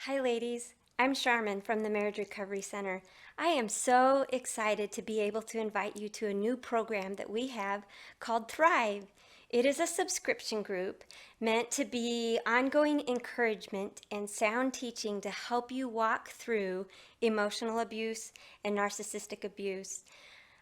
Hi, ladies. I'm Charmin from the Marriage Recovery Center. I am so excited to be able to invite you to a new program that we have called Thrive. It is a subscription group meant to be ongoing encouragement and sound teaching to help you walk through emotional abuse and narcissistic abuse.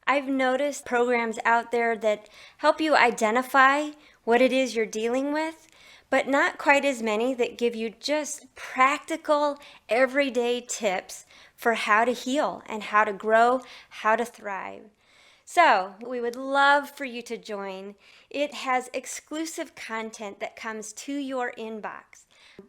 I've noticed programs out there that help you identify what it is you're dealing with, but not quite as many that give you just practical, everyday tips for how to heal and how to grow, how to thrive. So, we would love for you to join. It has exclusive content that comes to your inbox.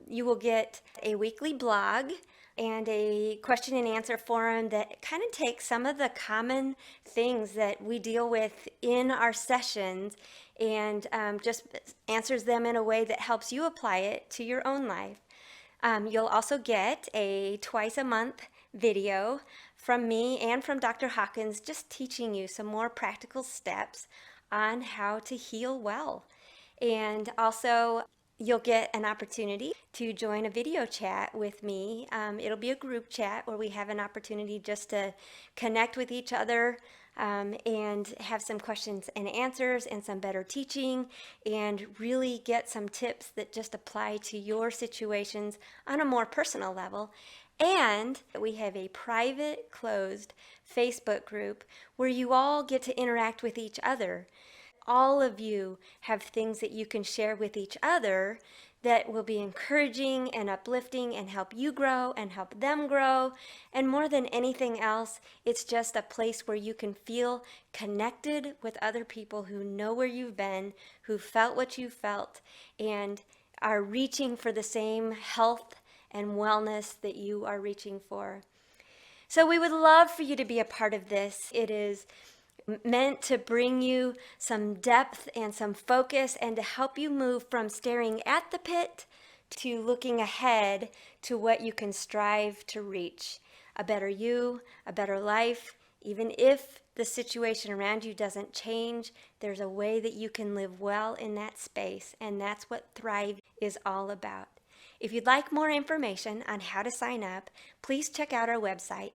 You will get a weekly blog and a question and answer forum that kind of takes some of the common things that we deal with in our sessions and just answers them in a way that helps you apply it to your own life. You'll also get a twice a month video from me and from Dr. Hawkins just teaching you some more practical steps on how to heal well. And also, you'll get an opportunity to join a video chat with me. It'll be a group chat where we have an opportunity just to connect with each other and have some questions and answers and some better teaching and really get some tips that just apply to your situations on a more personal level. And we have a private, closed Facebook group where you all get to interact with each other. All of you have things that you can share with each other that will be encouraging and uplifting and help you grow and help them grow. And more than anything else, it's just a place where you can feel connected with other people who know where you've been, who felt what you felt, and are reaching for the same health and wellness that you are reaching for. So we would love for you to be a part of this. It is meant to bring you some depth and some focus and to help you move from staring at the pit to looking ahead to what you can strive to reach. A better you, a better life. Even if the situation around you doesn't change, there's a way that you can live well in that space, and that's what Thrive is all about. If you'd like more information on how to sign up, please check out our website